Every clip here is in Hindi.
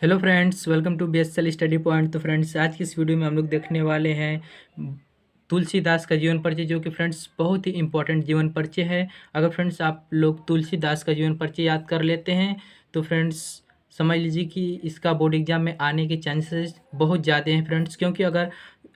Hello friends, welcome to BSL study point. तो फ्रेंड्स, आज की इस वीडियो में हम लोग देखने वाले हैं तुलसीदास का जीवन परिचय, जो कि फ्रेंड्स बहुत ही इंपॉर्टेंट जीवन परिचय है। अगर फ्रेंड्स आप लोग तुलसीदास का जीवन परिचय याद कर लेते हैं तो फ्रेंड्स समझ लीजिए कि इसका बोर्ड एग्जाम में आने के चांसेस बहुत ज़्यादा हैं फ्रेंड्स, क्योंकि अगर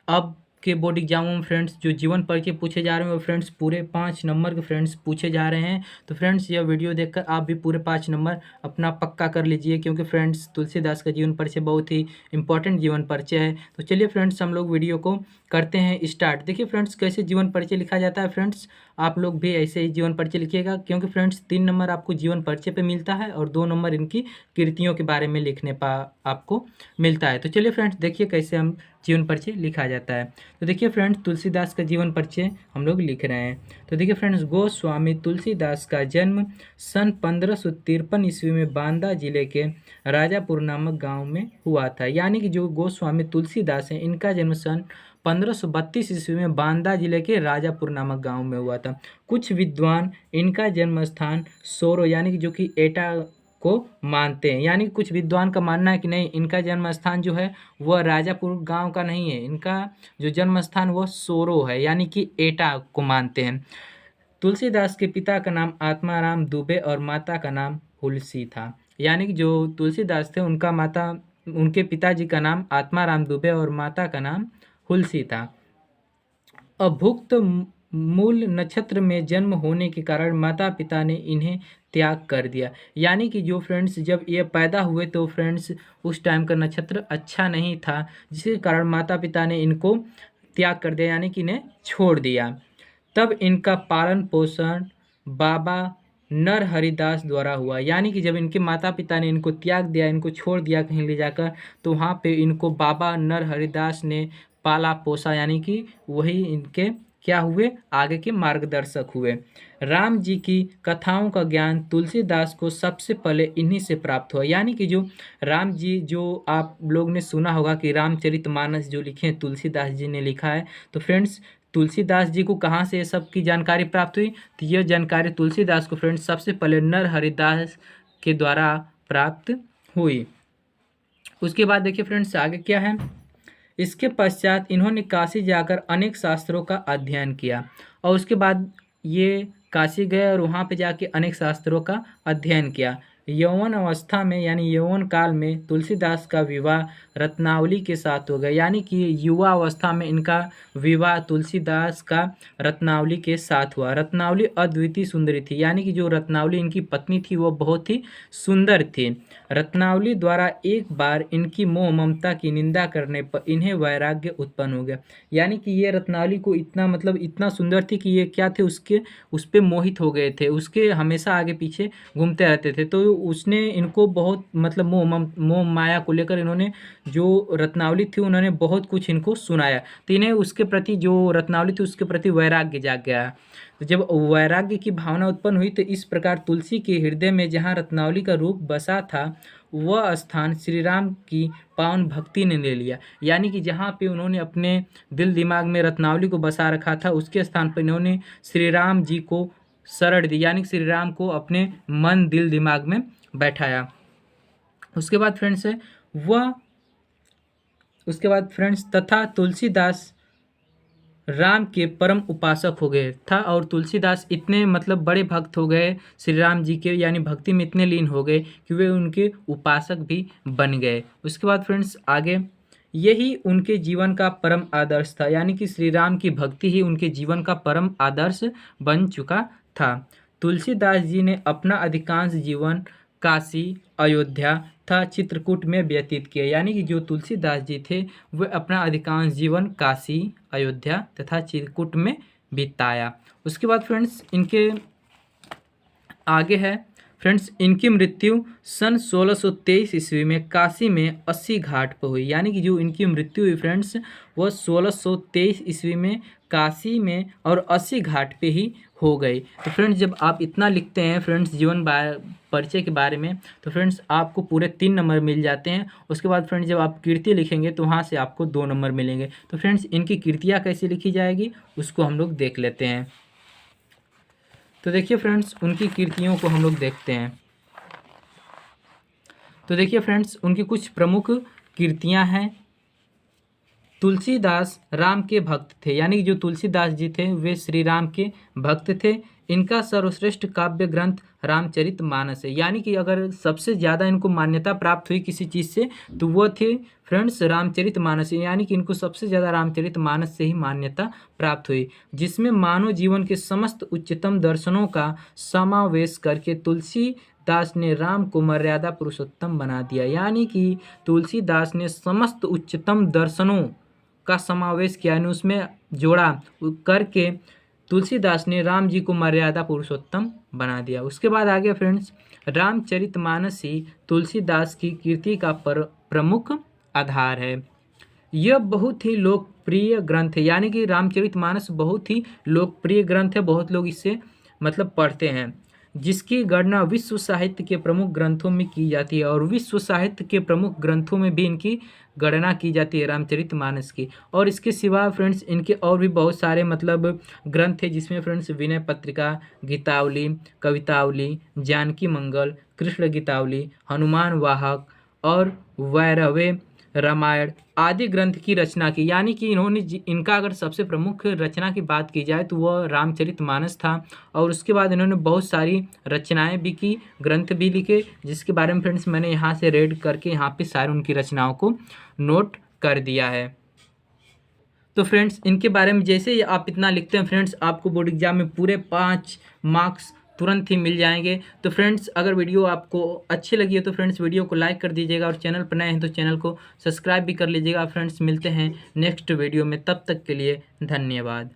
अब के बोर्ड एग्जामों में फ्रेंड्स जो जीवन परिचय पूछे जा रहे हैं वो फ्रेंड्स पूरे 5 नंबर के फ्रेंड्स पूछे जा रहे हैं। तो फ्रेंड्स यह वीडियो देखकर आप भी पूरे 5 नंबर अपना पक्का कर लीजिए, क्योंकि फ्रेंड्स तुलसीदास का जीवन परिचय बहुत ही इंपॉर्टेंट जीवन परिचय है। तो चलिए फ्रेंड्स, हम लोग वीडियो को करते हैं स्टार्ट। देखिए फ्रेंड्स, कैसे जीवन परिचय लिखा जाता है। फ्रेंड्स आप लोग भी ऐसे ही जीवन परिचय लिखिएगा, क्योंकि फ्रेंड्स 3 नंबर आपको जीवन परिचय पे मिलता है और 2 नंबर इनकी कृतियों के बारे में लिखने पर आपको मिलता है। तो चलिए फ्रेंड्स, देखिए कैसे हम जीवन परिचय लिखा जाता है। तो देखिए फ्रेंड्स, तुलसीदास का जीवन परिचय हम लोग लिख रहे हैं। तो देखिए फ्रेंड्स, गोस्वामी तुलसीदास का जन्म सन 1553 ईस्वी में बांदा जिले के राजापुर नामक गांव में हुआ था। यानी कि जो गोस्वामी तुलसीदास हैं, इनका जन्म सन 1532 ईस्वी में बांदा जिले के राजापुर नामक गांव में हुआ था। कुछ विद्वान इनका जन्म स्थान सोरो यानी कि जो कि एटा को मानते हैं। यानी कुछ विद्वान का मानना है कि नहीं, इनका जन्म स्थान जो है वह राजापुर गांव का नहीं है, इनका जो जन्म स्थान वह सोरो है, यानी कि एटा को मानते हैं। तुलसीदास के पिता का नाम आत्माराम दुबे और माता का नाम हुलसी था। यानी कि जो तुलसीदास थे उनके पिताजी का नाम आत्माराम दुबे और माता का नाम हुलसी था। अभुक्त मूल नक्षत्र में जन्म होने के कारण माता पिता ने इन्हें त्याग कर दिया। यानी कि जो फ्रेंड्स जब ये पैदा हुए तो फ्रेंड्स उस टाइम का नक्षत्र अच्छा नहीं था, जिसके कारण माता पिता ने इनको त्याग कर दिया, यानी कि इन्हें छोड़ दिया। तब इनका पालन पोषण बाबा नर हरिदास द्वारा हुआ। यानी कि जब इनके माता पिता ने इनको त्याग दिया, इनको छोड़ दिया कहीं ले जाकर, तो वहाँ पे इनको बाबा नर हरिदास ने पाला पोसा, यानी कि वही इनके क्या हुए, आगे के मार्गदर्शक हुए। राम जी की कथाओं का ज्ञान तुलसीदास को सबसे पहले इन्हीं से प्राप्त हुआ। यानी कि जो राम जी, जो आप लोग ने सुना होगा कि रामचरितमानस जो लिखे हैं तुलसीदास जी ने लिखा है, तो फ्रेंड्स तुलसीदास जी को कहाँ से ये सब की जानकारी प्राप्त हुई, तो यह जानकारी तुलसीदास को फ्रेंड्स सबसे पहले नर हरिदास के द्वारा प्राप्त हुई। उसके बाद देखिए फ्रेंड्स आगे क्या है। इसके पश्चात इन्होंने काशी जाकर अनेक शास्त्रों का अध्ययन किया, और उसके बाद ये काशी गए और वहाँ पे जाके अनेक शास्त्रों का अध्ययन किया। यौवन अवस्था में यानी यौवन काल में तुलसीदास का विवाह रत्नावली के साथ हो गया। यानी कि युवा अवस्था में इनका विवाह तुलसीदास का रत्नावली के साथ हुआ। रत्नावली अद्वितीय सुंदरी थी, यानी कि जो रत्नावली इनकी पत्नी थी वो बहुत ही सुंदर थी। रत्नावली द्वारा एक बार इनकी मोह ममता की निंदा करने पर इन्हें वैराग्य उत्पन्न हो गया। यानी कि ये रत्नावली को इतना सुंदर थी कि ये क्या थे, उस पे मोहित हो गए थे, उसके हमेशा आगे पीछे घूमते रहते थे। तो उसने इनको बहुत मोह माया को लेकर इन्होंने, जो रत्नावली थी उन्होंने बहुत कुछ इनको सुनाया, तो इन्हें उसके प्रति, जो रत्नावली थी उसके प्रति वैराग्य जाग गया। तो जब वैराग्य की भावना उत्पन्न हुई तो इस प्रकार तुलसी के हृदय में जहाँ रत्नावली का रूप बसा था वह स्थान श्री राम की पावन भक्ति ने ले लिया। यानी कि जहाँ पे उन्होंने अपने दिल दिमाग में रत्नावली को बसा रखा था, उसके स्थान पर इन्होंने श्री राम जी को शरण दी, यानी श्री राम को अपने मन दिल दिमाग में बैठाया। उसके बाद फ्रेंड्स तथा तुलसीदास राम के परम उपासक हो गए था, और तुलसीदास इतने बड़े भक्त हो गए श्री राम जी के, यानी भक्ति में इतने लीन हो गए कि वे उनके उपासक भी बन गए। उसके बाद फ्रेंड्स आगे, यही उनके जीवन का परम आदर्श था। यानी कि श्री राम की भक्ति ही उनके जीवन का परम आदर्श बन चुका था। तुलसीदास जी ने अपना अधिकांश जीवन काशी, अयोध्या तथा चित्रकूट में व्यतीत किया। यानी कि जो तुलसीदास जी थे वह अपना अधिकांश जीवन काशी, अयोध्या तथा चित्रकूट में बिताया। उसके बाद फ्रेंड्स इनके आगे है। फ्रेंड्स इनकी मृत्यु सन 1623 ईस्वी में काशी में 80 घाट पर हुई। यानी कि जो इनकी मृत्यु हुई फ्रेंड्स वह 1623 ईस्वी में काशी में और 80 घाट पे ही हो गई। तो फ्रेंड्स जब आप इतना लिखते हैं फ्रेंड्स जीवन परिचय के बारे में, तो फ्रेंड्स आपको पूरे 3 नंबर मिल जाते हैं। उसके बाद फ्रेंड्स जब आप कीर्ति लिखेंगे तो वहाँ से आपको 2 नंबर मिलेंगे। तो फ्रेंड्स इनकी कीर्तियाँ कैसे लिखी जाएगी उसको हम लोग देख लेते हैं। तो देखिए फ्रेंड्स उनकी कीर्तियों को हम लोग देखते हैं। तो देखिए फ्रेंड्स, उनकी कुछ प्रमुख कृतियाँ हैं। तुलसीदास राम के भक्त थे, यानी जो तुलसीदास जी थे वे श्री राम के भक्त थे। इनका सर्वश्रेष्ठ काव्य ग्रंथ रामचरितमानस है, यानी कि अगर सबसे ज़्यादा इनको मान्यता प्राप्त हुई किसी चीज़ से तो वो थे फ्रेंड्स रामचरितमानस, यानी कि इनको सबसे ज़्यादा रामचरितमानस से ही मान्यता प्राप्त हुई, जिसमें मानव जीवन के समस्त उच्चतम दर्शनों का समावेश करके तुलसीदास ने राम को मर्यादा पुरुषोत्तम बना दिया। यानी कि तुलसीदास ने समस्त उच्चतम दर्शनों का समावेश किया, यानी उसमें जोड़ा करके तुलसीदास ने राम जी को मर्यादा पुरुषोत्तम बना दिया। उसके बाद आगे फ्रेंड्स, रामचरितमानस ही तुलसीदास की कीर्ति का प्रमुख आधार है। यह बहुत ही लोकप्रिय ग्रंथ है, यानी कि रामचरितमानस बहुत ही लोकप्रिय ग्रंथ है, बहुत लोग इसे मतलब पढ़ते हैं, जिसकी गणना विश्व साहित्य के प्रमुख ग्रंथों में की जाती है, और विश्व साहित्य के प्रमुख ग्रंथों में भी इनकी गणना की जाती है रामचरितमानस की। और इसके सिवा फ्रेंड्स इनके और भी बहुत सारे मतलब ग्रंथ है, जिसमें फ्रेंड्स विनय पत्रिका, गीतावली, कवितावली, जानकी मंगल, कृष्ण गीतावली, हनुमान वाहक और वैरवे रामायण आदि ग्रंथ की रचना की। यानी कि इन्होंने इनका अगर सबसे प्रमुख रचना की बात की जाए तो वह रामचरितमानस था, और उसके बाद इन्होंने बहुत सारी रचनाएं भी की, ग्रंथ भी लिखे, जिसके बारे में फ्रेंड्स मैंने यहाँ से रेड करके यहाँ पे सारी उनकी रचनाओं को नोट कर दिया है। तो फ्रेंड्स इनके बारे में जैसे ही आप इतना लिखते हैं फ्रेंड्स, आपको बोर्ड एग्जाम में पूरे 5 मार्क्स तुरंत ही मिल जाएंगे। तो फ्रेंड्स अगर वीडियो आपको अच्छी लगी है तो फ्रेंड्स वीडियो को लाइक कर दीजिएगा, और चैनल पर नए हैं तो चैनल को सब्सक्राइब भी कर लीजिएगा। फ्रेंड्स मिलते हैं नेक्स्ट वीडियो में, तब तक के लिए धन्यवाद।